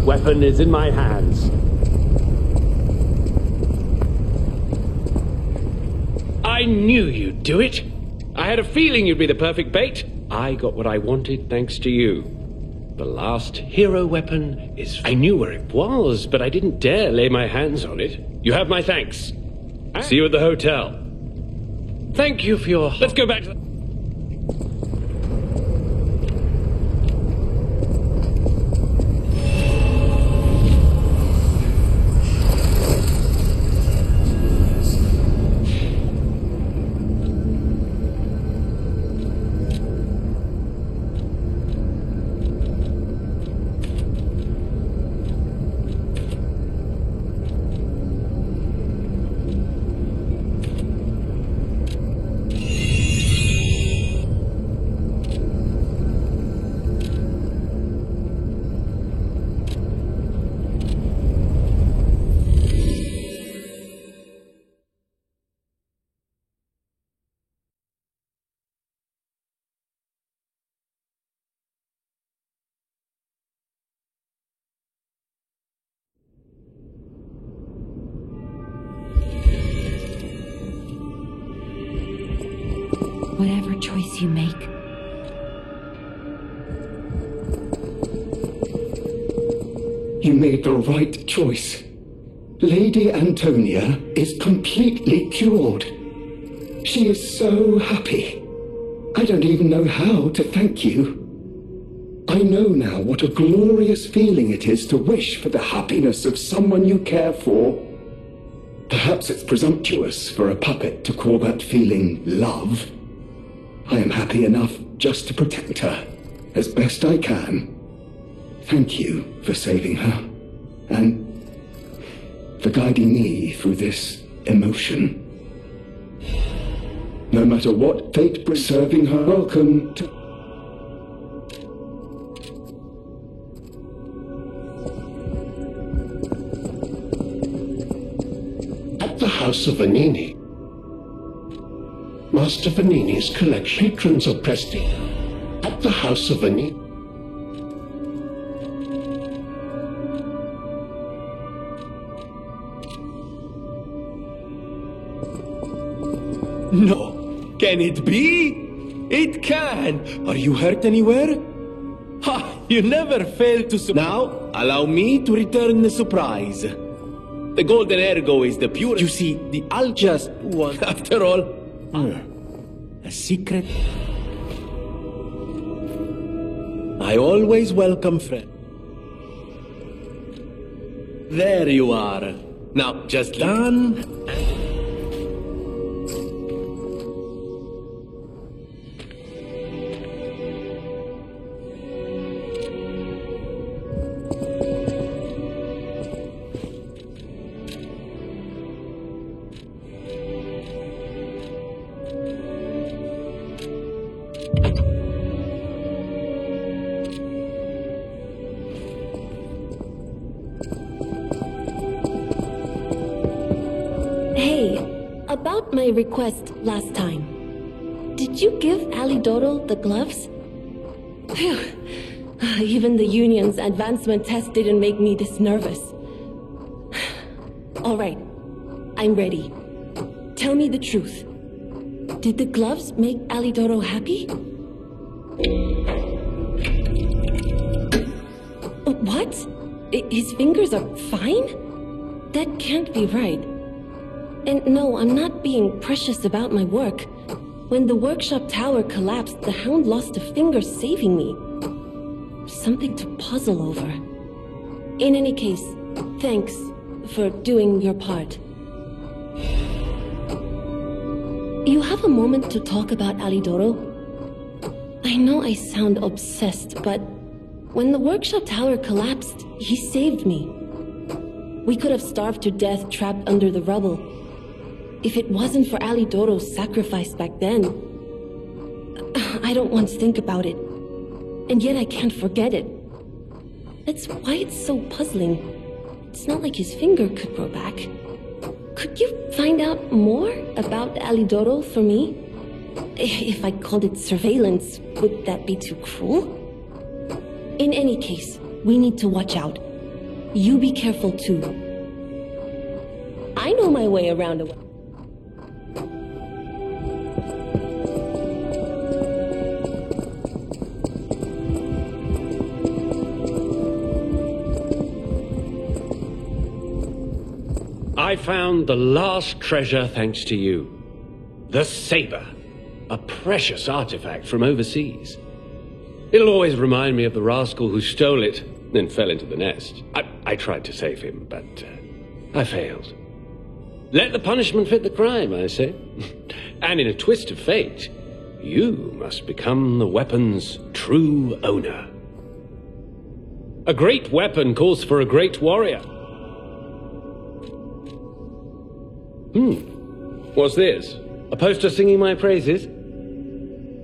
weapon is in my hands. I knew you'd do it. I had a feeling you'd be the perfect bait. I got what I wanted thanks to you. The last hero weapon is... I knew where it was, but I didn't dare lay my hands on it. You have my thanks. See you at the hotel. Thank you for your... Let's go back to... Whatever choice you make. You made the right choice. Lady Antonia is completely cured. She is so happy. I don't even know how to thank you. I know now what a glorious feeling it is to wish for the happiness of someone you care for. Perhaps it's presumptuous for a puppet to call that feeling love. I am happy enough just to protect her as best I can. Thank you for saving her and for guiding me through this emotion. No matter what fate brings, serving her, welcome to... At the House of Vanini. Master Vanini's collection. Patrons of Presti. At the House of Vanini. No. Can it be? It can. Are you hurt anywhere? Ha! You never fail to Now, allow me to return the surprise. The golden ergo is the pure... You see, the I'll just want... After all... A secret? I always welcome friends. There you are. Now, just done. About my request last time. Did you give Alidoro the gloves? Phew. Even the Union's advancement test didn't make me this nervous. Alright, I'm ready. Tell me the truth. Did the gloves make Alidoro happy? What? His fingers are fine? That can't be right. And no, I'm not being precious about my work. When the workshop tower collapsed, the Hound lost a finger saving me. Something to puzzle over. In any case, thanks for doing your part. You have a moment to talk about Alidoro? I know I sound obsessed, but when the workshop tower collapsed, he saved me. We could have starved to death trapped under the rubble. If it wasn't for Alidoro's sacrifice back then, I don't want to think about it. And yet I can't forget it. That's why it's so puzzling. It's not like his finger could grow back. Could you find out more about Alidoro for me? If I called it surveillance, would that be too cruel? In any case, we need to watch out. You be careful too. I know my way around a weapon. I found the last treasure thanks to you. The saber. A precious artifact from overseas. It'll always remind me of the rascal who stole it, then fell into the nest. I tried to save him, but I failed. Let the punishment fit the crime, I say. And in a twist of fate, you must become the weapon's true owner. A great weapon calls for a great warrior. What's this? A poster singing my praises?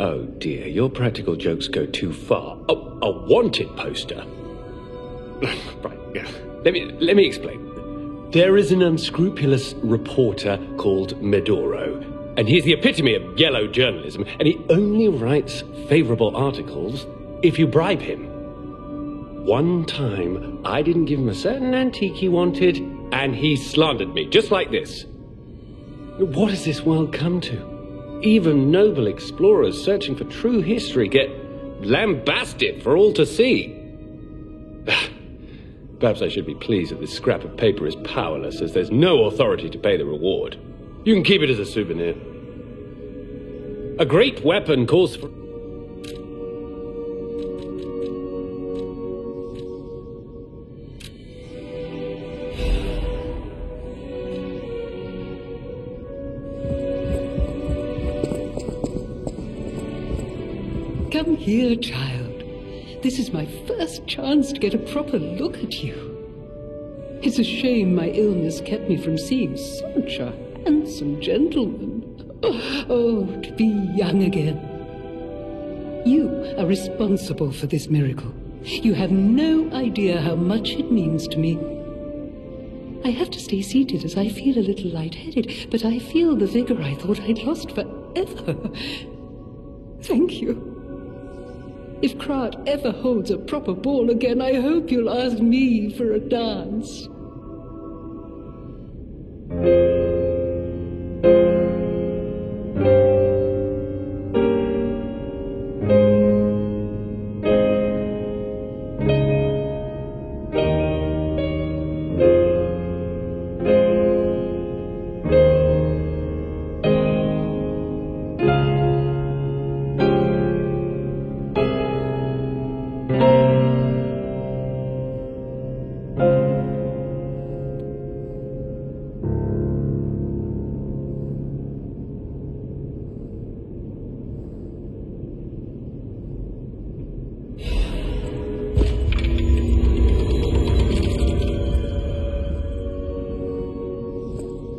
Oh dear, your practical jokes go too far. Oh, a wanted poster. Right, yeah. Let me explain. There is an unscrupulous reporter called Medoro, and he's the epitome of yellow journalism, and he only writes favorable articles if you bribe him. One time, I didn't give him a certain antique he wanted, and he slandered me, just like this. What has this world come to? Even noble explorers searching for true history get lambasted for all to see. Perhaps I should be pleased that this scrap of paper is powerless, as there's no authority to pay the reward. You can keep it as a souvenir. A great weapon calls for... Come here, child. This is my first chance to get a proper look at you. It's a shame my illness kept me from seeing such a handsome gentleman. Oh, to be young again. You are responsible for this miracle. You have no idea how much it means to me. I have to stay seated as I feel a little lightheaded, but I feel the vigor I thought I'd lost forever. Thank you. If Krat ever holds a proper ball again, I hope you'll ask me for a dance.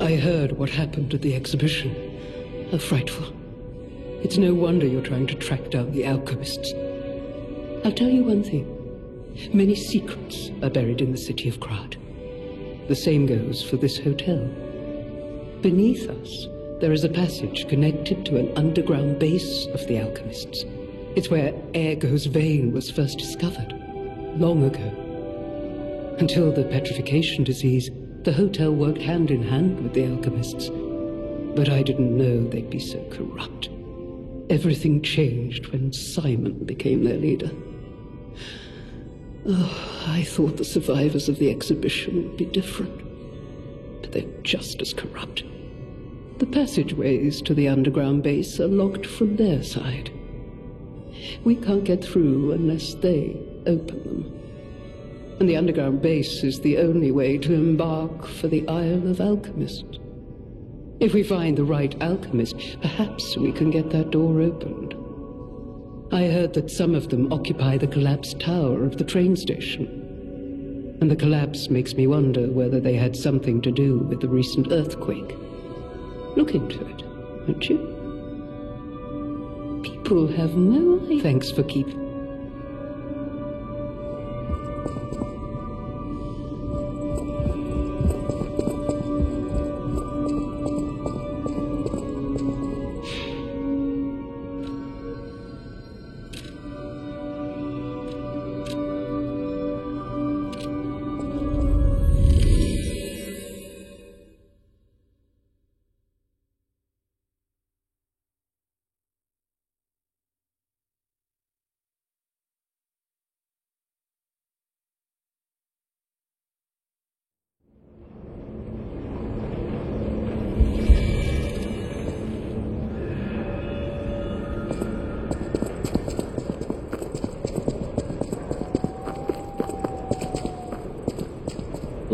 I heard what happened at the exhibition. How frightful. It's no wonder you're trying to track down the alchemists. I'll tell you one thing. Many secrets are buried in the city of Krat. The same goes for this hotel. Beneath us, there is a passage connected to an underground base of the alchemists. It's where Ergo's vein was first discovered, long ago. Until the petrification disease, the hotel worked hand in hand with the alchemists. But I didn't know they'd be so corrupt. Everything changed when Simon became their leader. Oh, I thought the survivors of the exhibition would be different. But they're just as corrupt. The passageways to the underground base are locked from their side. We can't get through unless they open them. And the underground base is the only way to embark for the Isle of Alchemists. If we find the right alchemist, perhaps we can get that door opened. I heard that some of them occupy the collapsed tower of the train station. And the collapse makes me wonder whether they had something to do with the recent earthquake. Look into it, won't you? People have no idea. Thanks for keeping...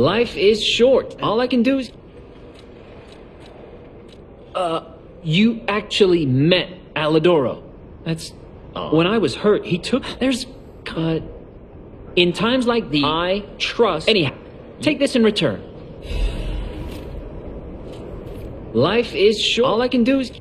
Life is short. All I can do is... You actually met Alidoro. That's... When I was hurt, he took... There's... in times like these, I trust... Anyhow, take this in return. Life is short. All I can do is...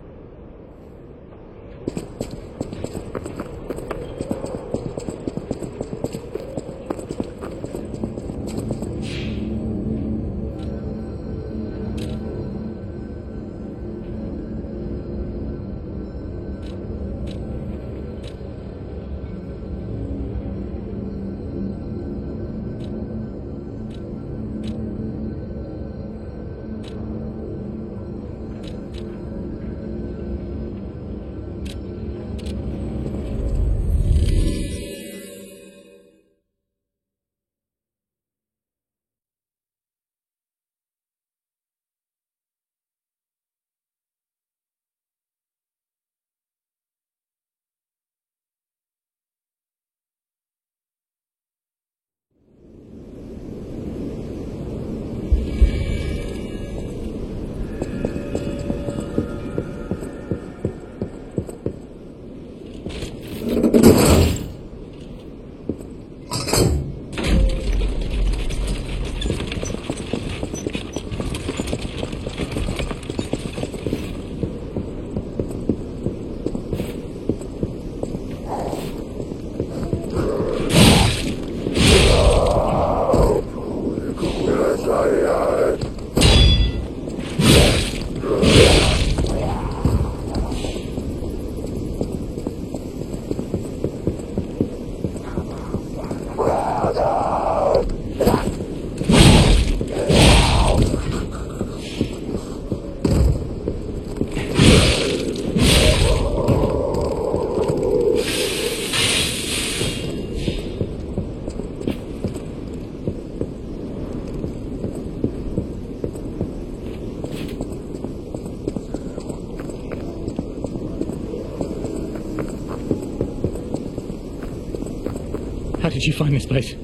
How did you find this place?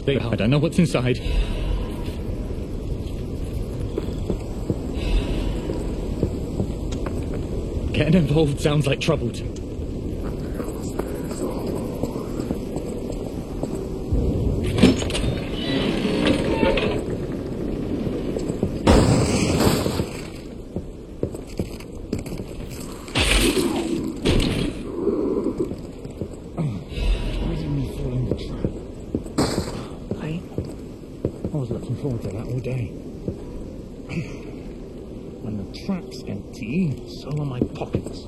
I don't know what's inside. Getting involved sounds like trouble to me. I was looking forward to that all day. When the trap's empty, so are my pockets.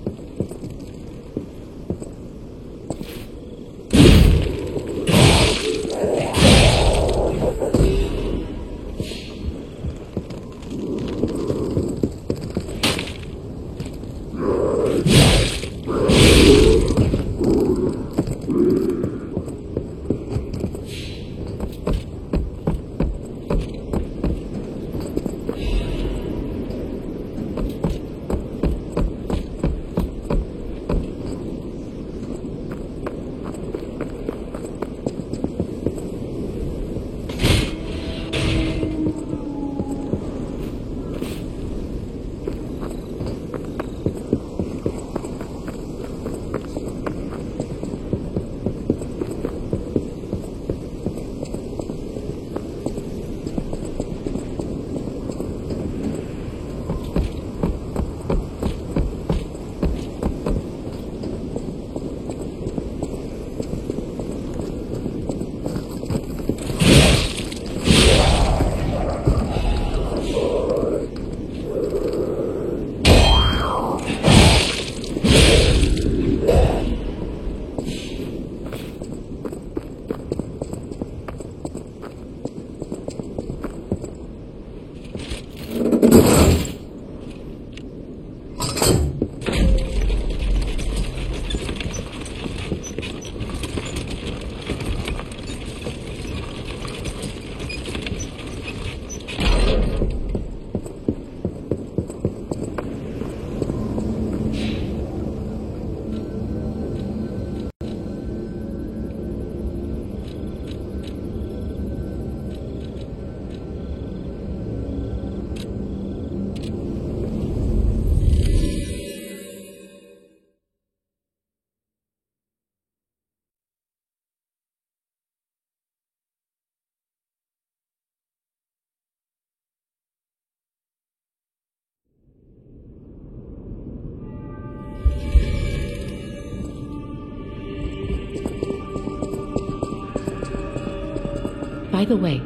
By the way,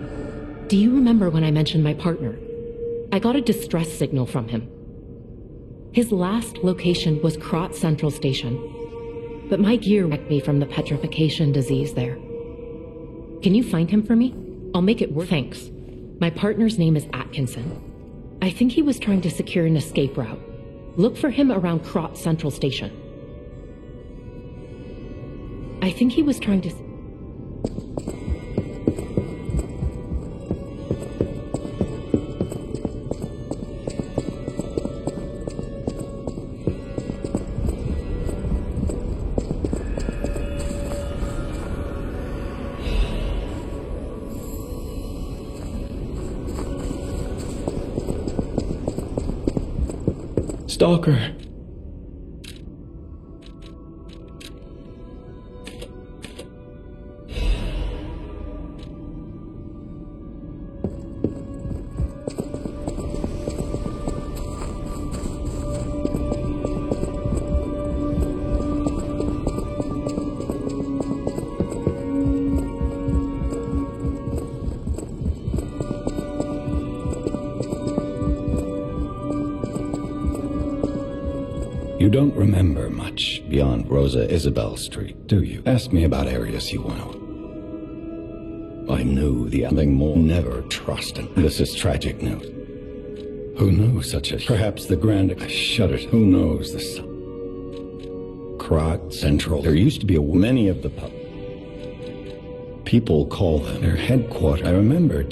do you remember when I mentioned my partner? I got a distress signal from him. His last location was Krot Central Station, but my gear wrecked me from the petrification disease there. Can you find him for me? I'll make it work. Thanks. My partner's name is Atkinson. I think he was trying to secure an escape route. Look for him around Krot Central Station. I think he was trying to... Stalker. You don't remember much beyond Rosa Isabel Street, do you? Ask me about areas you want to. I knew the thing more. Never trust him. This is tragic news. Who knew such a... Perhaps the grand... I shuddered. Who knows the... Krot Central. There used to be many of the people call them their headquarters. I remember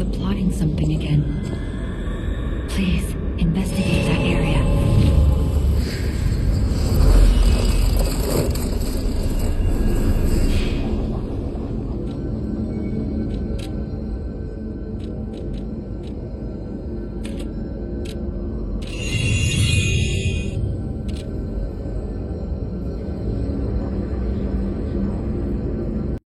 are plotting something again. Please.